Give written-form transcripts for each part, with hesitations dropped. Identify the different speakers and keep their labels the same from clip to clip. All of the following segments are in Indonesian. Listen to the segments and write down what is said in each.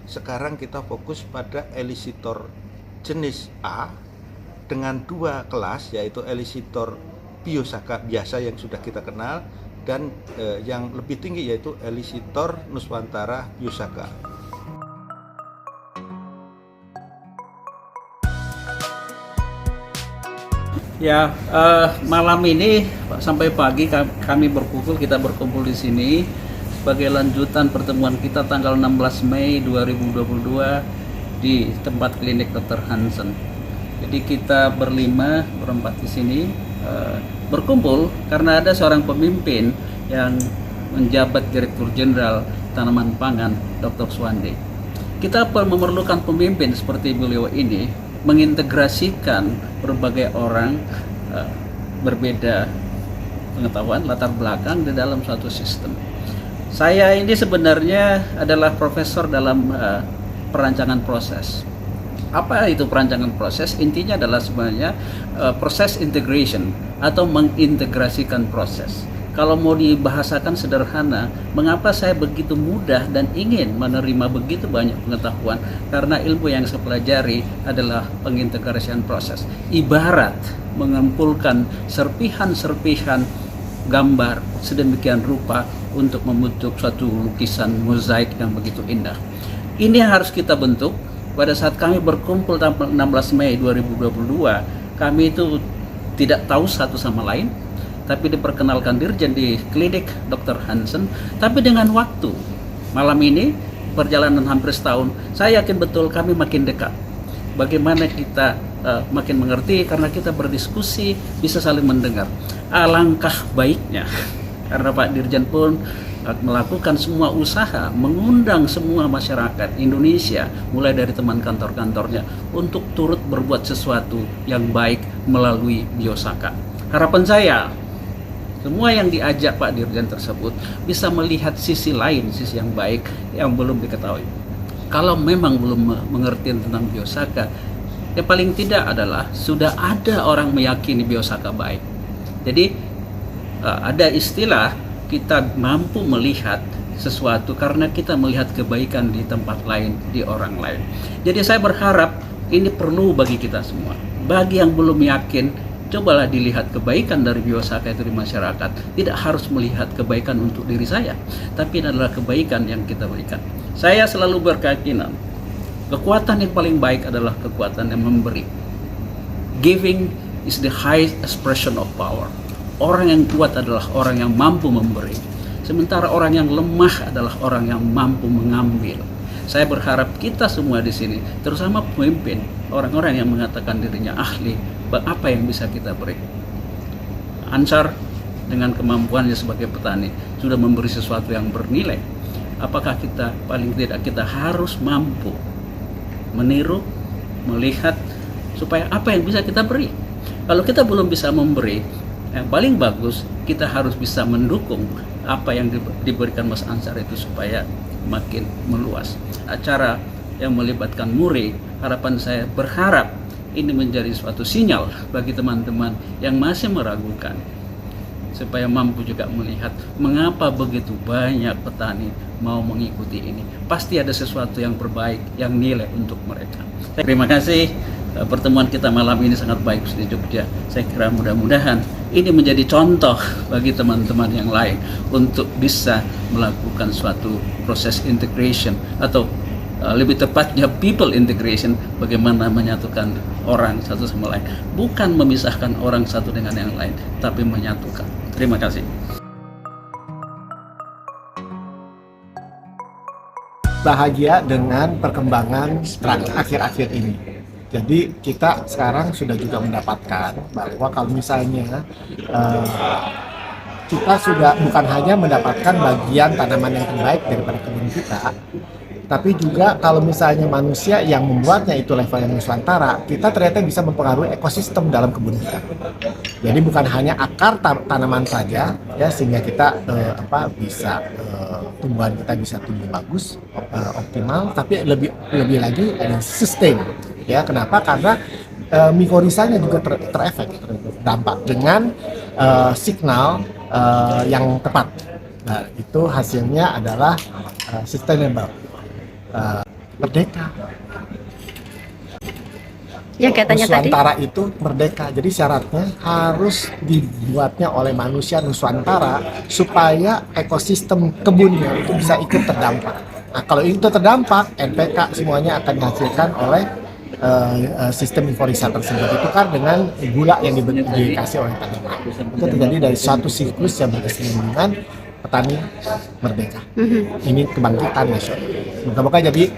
Speaker 1: sekarang kita fokus pada elisitor jenis A dengan 2 kelas, yaitu elisitor Biosaka biasa yang sudah kita kenal dan yang lebih tinggi yaitu elisitor Nuswantara Biosaka.
Speaker 2: Ya, malam ini sampai pagi kami kita berkumpul di sini sebagai lanjutan pertemuan kita tanggal 16 Mei 2022 di tempat klinik Dr. Hansen. Jadi kita berempat di sini berkumpul karena ada seorang pemimpin yang menjabat Direktur Jenderal Tanaman Pangan, Dr. Swande. Kita memerlukan pemimpin seperti beliau ini mengintegrasikan berbagai orang berbeda pengetahuan latar belakang di dalam suatu sistem. Saya ini sebenarnya adalah profesor dalam perancangan proses. Apa itu perancangan proses? Intinya adalah sebenarnya proses integration atau mengintegrasikan proses. Kalau mau dibahasakan sederhana, mengapa saya begitu mudah dan ingin menerima begitu banyak pengetahuan? Karena ilmu yang saya pelajari adalah pengintegrasian proses. Ibarat mengumpulkan serpihan-serpihan gambar sedemikian rupa untuk membentuk suatu lukisan mozaik yang begitu indah. Ini yang harus kita bentuk. Pada saat kami berkumpul tanggal 16 Mei 2022, kami itu tidak tahu satu sama lain, tapi diperkenalkan dirjen di klinik Dr. Hansen. Tapi dengan waktu, malam ini perjalanan hampir setahun, saya yakin betul kami makin dekat. Bagaimana kita makin mengerti karena kita berdiskusi, bisa saling mendengar. Alangkah baiknya karena Pak Dirjen pun melakukan semua usaha, mengundang semua masyarakat Indonesia, mulai dari teman kantor-kantornya, untuk turut berbuat sesuatu yang baik melalui Biosaka. Harapan saya, semua yang diajak Pak Dirjen tersebut bisa melihat sisi lain, sisi yang baik yang belum diketahui. Kalau memang belum mengerti tentang Biosaka, yang paling tidak adalah sudah ada orang meyakini Biosaka baik. Jadi ada istilah kita mampu melihat sesuatu karena kita melihat kebaikan di tempat lain, di orang lain. Jadi saya berharap ini perlu bagi kita semua. Bagi yang belum yakin, cobalah dilihat kebaikan dari Biosaka itu di masyarakat. Tidak harus melihat kebaikan untuk diri saya, tapi ini adalah kebaikan yang kita berikan. Saya selalu berkeyakinan, kekuatan yang paling baik adalah kekuatan yang memberi. Giving is the highest expression of power. Orang yang kuat adalah orang yang mampu memberi. Sementara orang yang lemah adalah orang yang mampu mengambil. Saya berharap kita semua di sini, terutama pemimpin, orang-orang yang mengatakan dirinya ahli, apa yang bisa kita beri. Ansar dengan kemampuannya sebagai petani sudah memberi sesuatu yang bernilai. Apakah kita paling tidak kita harus mampu meniru, melihat supaya apa yang bisa kita beri. Kalau kita belum bisa memberi, yang paling bagus kita harus bisa mendukung apa yang diberikan Mas Ansar itu supaya makin meluas. Acara yang melibatkan Muri, harapan saya berharap ini menjadi suatu sinyal bagi teman-teman yang masih meragukan, supaya mampu juga melihat mengapa begitu banyak petani mau mengikuti ini. Pasti ada sesuatu yang berbaik, yang nilai untuk mereka. Terima kasih. Pertemuan kita malam ini sangat baik di Jogja. Saya kira mudah-mudahan ini menjadi contoh bagi teman-teman yang lain untuk bisa melakukan suatu proses integration atau lebih tepatnya people integration, bagaimana menyatukan orang satu sama lain, bukan memisahkan orang satu dengan yang lain, tapi menyatukan. Terima kasih.
Speaker 3: Bahagia dengan perkembangan akhir-akhir ini. Jadi kita sekarang sudah juga mendapatkan bahwa kalau misalnya kita sudah bukan hanya mendapatkan bagian tanaman yang terbaik daripada kebun kita, tapi juga kalau misalnya manusia yang membuatnya itu levelnya Nusantara, kita ternyata bisa mempengaruhi ekosistem dalam kebun kita. Jadi bukan hanya akar tanaman saja, ya, sehingga kita bisa tumbuhan kita bisa tumbuh bagus, optimal, tapi lebih lagi sustain. Ya, kenapa? Karena mikorisanya juga terefek dampak dengan signal yang tepat. Nah, itu hasilnya adalah sustainable. merdeka.
Speaker 4: Yang katanya tadi
Speaker 3: Nuswantara itu merdeka, jadi syaratnya harus dibuatnya oleh manusia Nuswantara supaya ekosistem kebunnya itu bisa ikut terdampak. Nah, kalau itu terdampak, NPK semuanya akan dihasilkan oleh sistem mikorrhiza tersebut. Itu kan dengan gula yang dikasih oleh tanaman. Itu terjadi dari suatu siklus yang berkesinambungan petani merdeka. Ini kebangkitan nasional. Moga-moga jadi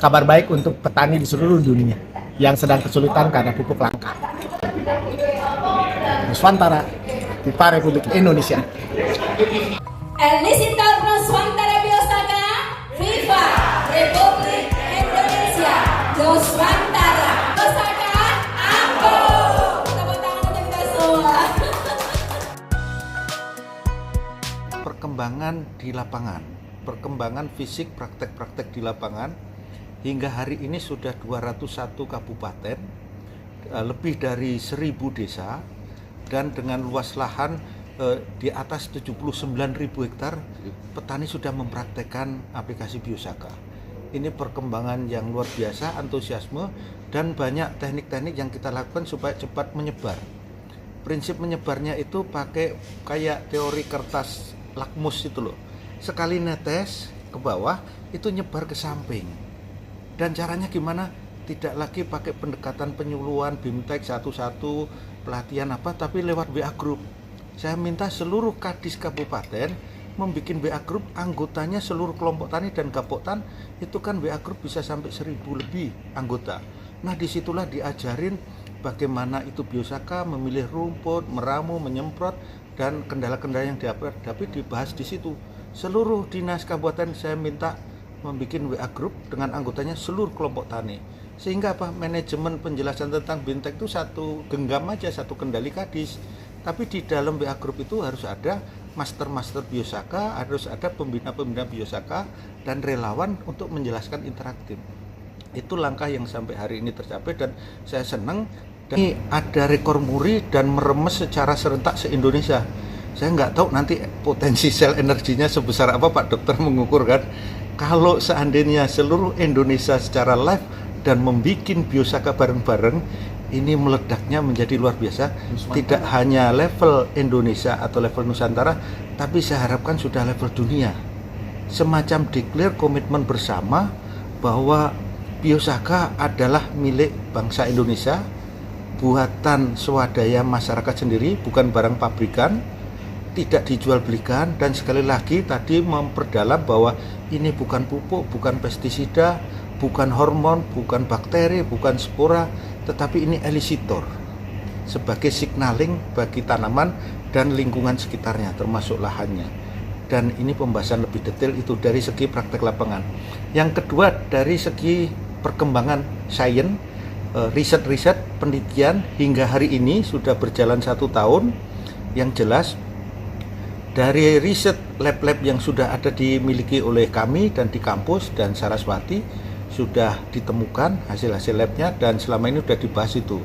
Speaker 3: kabar baik untuk petani di seluruh dunia yang sedang kesulitan karena pupuk langka. Nuswantara, Pipa Republik Indonesia.
Speaker 5: Elisitor Nuswantara Biosaka, Viva Republik Indonesia, Nuswantara Biosaka, Ambo. Tepuk tangan untuk kita semua.
Speaker 1: Perkembangan di lapangan, perkembangan fisik praktek-praktek di lapangan hingga hari ini sudah 201 kabupaten, lebih dari 1000 desa, dan dengan luas lahan di atas 79.000 hektar, petani sudah mempraktekkan aplikasi Biosaka. Ini perkembangan yang luar biasa, antusiasme, dan banyak teknik-teknik yang kita lakukan supaya cepat menyebar. Prinsip menyebarnya itu pakai kayak teori kertas lakmus itu loh. Sekali netes ke bawah, itu nyebar ke samping. Dan caranya gimana? Tidak lagi pakai pendekatan penyuluhan, BIMTEK satu-satu, pelatihan apa, tapi lewat WA Group. Saya minta seluruh kadis kabupaten membuat WA Group, anggotanya seluruh kelompok tani dan gapoktan, itu kan WA Group bisa sampai 1000 lebih anggota. Nah, disitulah diajarin bagaimana itu Biosaka, memilih rumput, meramu, menyemprot, dan kendala-kendala yang dihadapi dibahas di situ. Seluruh dinas kabupaten saya minta membuat WA Group dengan anggotanya seluruh kelompok tani. Sehingga apa? Manajemen penjelasan tentang BIMTEK itu satu genggam aja, satu kendali kadis. Tapi di dalam WA Group itu harus ada master-master Biosaka, harus ada pembina-pembina Biosaka, dan relawan untuk menjelaskan interaktif. Itu langkah yang sampai hari ini tercapai, dan saya senang. Dan ini ada rekor muri dan meremes secara serentak se-Indonesia. Saya nggak tahu nanti potensi sel energinya sebesar apa Pak Dokter mengukur kan. Kalau seandainya seluruh Indonesia secara live dan membuat Biosaka bareng-bareng, ini meledaknya menjadi luar biasa. Tidak hanya level Indonesia atau level Nusantara, tapi saya harapkan sudah level dunia. Semacam declare komitmen bersama bahwa Biosaka adalah milik bangsa Indonesia, buatan swadaya masyarakat sendiri, bukan barang pabrikan, tidak dijual belikan. Dan sekali lagi tadi memperdalam bahwa ini bukan pupuk, bukan pestisida, bukan hormon, bukan bakteri, bukan spora, tetapi ini elisitor sebagai signaling bagi tanaman dan lingkungan sekitarnya termasuk lahannya. Dan ini pembahasan lebih detail itu dari segi praktek lapangan. Yang kedua dari segi perkembangan sains, riset-riset penelitian hingga hari ini sudah berjalan 1 tahun. Yang jelas dari riset lab-lab yang sudah ada dimiliki oleh kami dan di kampus dan Saraswati, sudah ditemukan hasil-hasil labnya, dan selama ini sudah dibahas itu.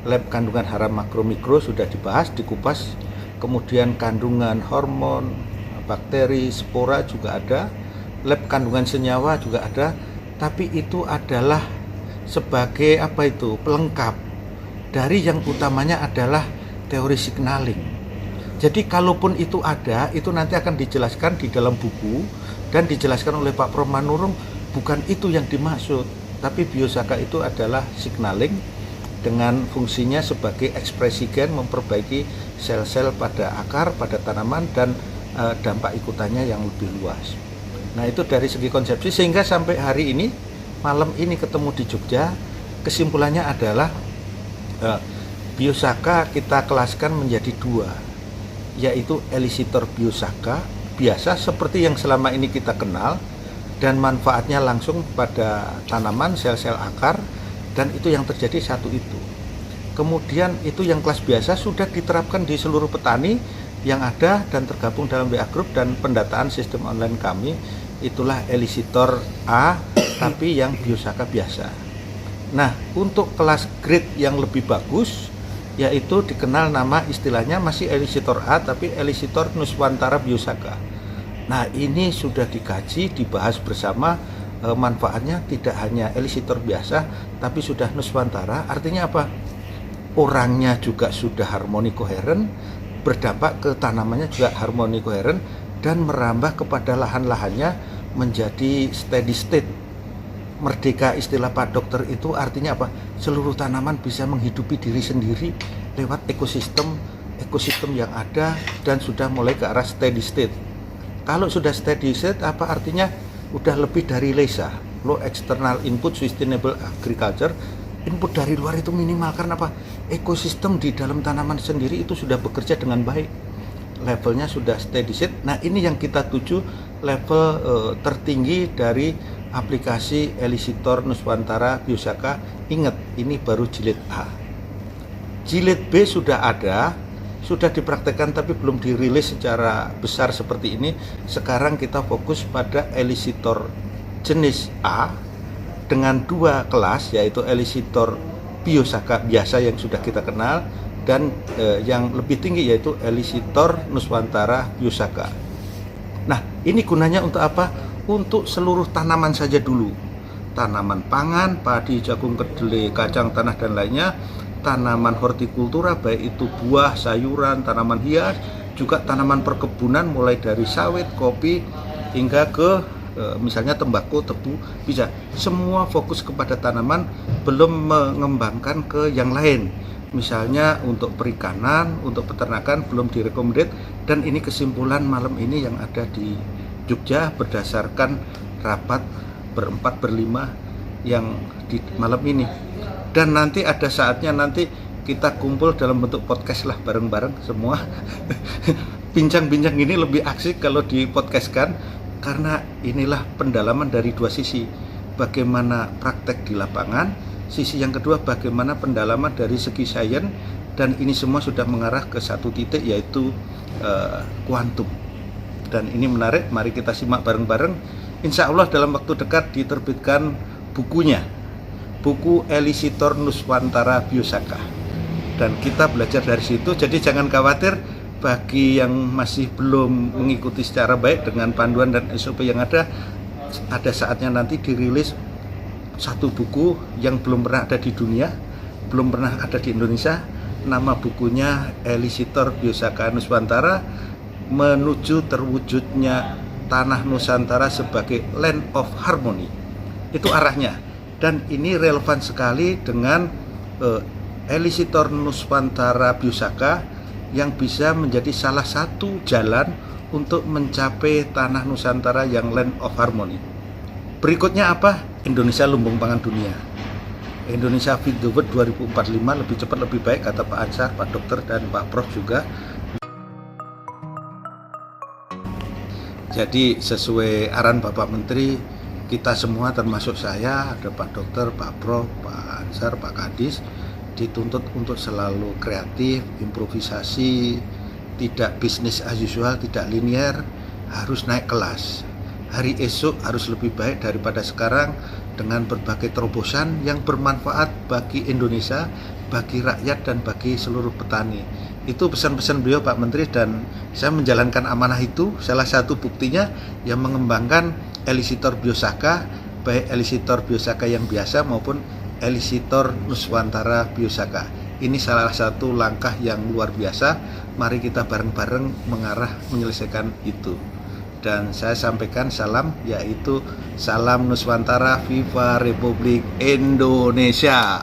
Speaker 1: Lab kandungan hara makro mikro sudah dibahas, dikupas, kemudian kandungan hormon, bakteri, spora juga ada, lab kandungan senyawa juga ada, tapi itu adalah sebagai apa itu, pelengkap dari yang utamanya adalah teori signaling. Jadi kalaupun itu ada, itu nanti akan dijelaskan di dalam buku dan dijelaskan oleh Pak Prof Manurung. Bukan itu yang dimaksud, tapi Biosaka itu adalah signaling dengan fungsinya sebagai ekspresi gen, memperbaiki sel-sel pada akar, pada tanaman, dan dampak ikutannya yang lebih luas. Nah, itu dari segi konsepsi, sehingga sampai hari ini, malam ini ketemu di Jogja, kesimpulannya adalah Biosaka kita kelaskan menjadi 2, yaitu elisitor Biosaka biasa seperti yang selama ini kita kenal, dan manfaatnya langsung pada tanaman, sel-sel akar, dan itu yang terjadi satu itu. Kemudian itu yang kelas biasa sudah diterapkan di seluruh petani yang ada dan tergabung dalam WA Group dan pendataan sistem online kami, itulah elisitor A tapi yang Biosaka biasa. Nah, untuk kelas grade yang lebih bagus, yaitu dikenal nama istilahnya masih elisitor A tapi elisitor Nuswantara Biosaka. Nah, ini sudah dikaji, dibahas bersama manfaatnya tidak hanya elisitor biasa, tapi sudah nuswantara. Artinya apa? Orangnya juga sudah harmoni koheren, berdampak ke tanamannya juga harmoni koheren, dan merambah kepada lahan-lahannya menjadi steady state. Merdeka istilah Pak Dokter itu artinya apa? Seluruh tanaman bisa menghidupi diri sendiri lewat ekosistem yang ada dan sudah mulai ke arah steady state. Kalau sudah steady state, apa artinya? Udah lebih dari LESA, Low External Input Sustainable Agriculture. Input dari luar itu minimal, karena apa? Ekosistem di dalam tanaman sendiri itu sudah bekerja dengan baik, levelnya sudah steady state. Nah, ini yang kita tuju level tertinggi dari aplikasi Elisitor Nuswantara Biosaka. Ingat, ini baru jilid A. Jilid B sudah ada, sudah dipraktekkan tapi belum dirilis secara besar seperti ini. Sekarang kita fokus pada Elisitor jenis A dengan 2 kelas, yaitu Elisitor Biosaka biasa yang sudah kita kenal, dan yang lebih tinggi yaitu Elisitor Nuswantara Biosaka. Nah, ini gunanya untuk apa? Untuk seluruh tanaman saja dulu. Tanaman pangan, padi, jagung, kedelai, kacang tanah dan lainnya. Tanaman hortikultura, baik itu buah, sayuran, tanaman hias, juga tanaman perkebunan mulai dari sawit, kopi, hingga ke misalnya tembakau, tebu, bisa. Semua fokus kepada tanaman, belum mengembangkan ke yang lain. Misalnya untuk perikanan, untuk peternakan belum direkomendasi. Dan ini kesimpulan malam ini yang ada di Jogja berdasarkan rapat berempat berlima yang di malam ini. Dan nanti ada saatnya nanti kita kumpul dalam bentuk podcast lah bareng-bareng semua. Bincang-bincang ini lebih asik kalau di podcastkan, karena inilah pendalaman dari 2 sisi. Bagaimana praktek di lapangan, sisi yang kedua bagaimana pendalaman dari segi sains, dan ini semua sudah mengarah ke satu titik, yaitu kuantum. Dan ini menarik, mari kita simak bareng-bareng. Insya Allah dalam waktu dekat diterbitkan bukunya, buku Elisitor Nuswantara Biosaka, dan kita belajar dari situ. Jadi jangan khawatir bagi yang masih belum mengikuti secara baik dengan panduan dan SOP yang ada saatnya nanti dirilis satu buku yang belum pernah ada di dunia, belum pernah ada di Indonesia. Nama bukunya Elisitor Biosaka Nuswantara, menuju terwujudnya tanah Nusantara sebagai land of harmony. Itu arahnya, dan ini relevan sekali dengan Elisitor Nuswantara Biosaka yang bisa menjadi salah satu jalan untuk mencapai tanah Nusantara yang land of harmony. Berikutnya apa? Indonesia lumbung pangan dunia. Indonesia Feed the World 2045, lebih cepat lebih baik, kata Pak Ansar, Pak Dokter, dan Pak Prof juga. Jadi sesuai arahan Bapak Menteri, kita semua termasuk saya, ada Pak Dokter, Pak Prof, Pak Ansar, Pak Kadis, dituntut untuk selalu kreatif, improvisasi, tidak bisnis as usual, tidak linear, harus naik kelas. Hari esok harus lebih baik daripada sekarang, dengan berbagai terobosan yang bermanfaat bagi Indonesia, bagi rakyat, dan bagi seluruh petani. Itu pesan-pesan beliau Pak Menteri, dan saya menjalankan amanah itu. Salah satu buktinya yang mengembangkan Elisitor Biosaka, baik Elisitor Biosaka yang biasa maupun Elisitor Nuswantara Biosaka. Ini salah satu langkah yang luar biasa. Mari kita bareng-bareng mengarah menyelesaikan itu. Dan saya sampaikan salam, yaitu salam Nuswantara, Viva Republik Indonesia.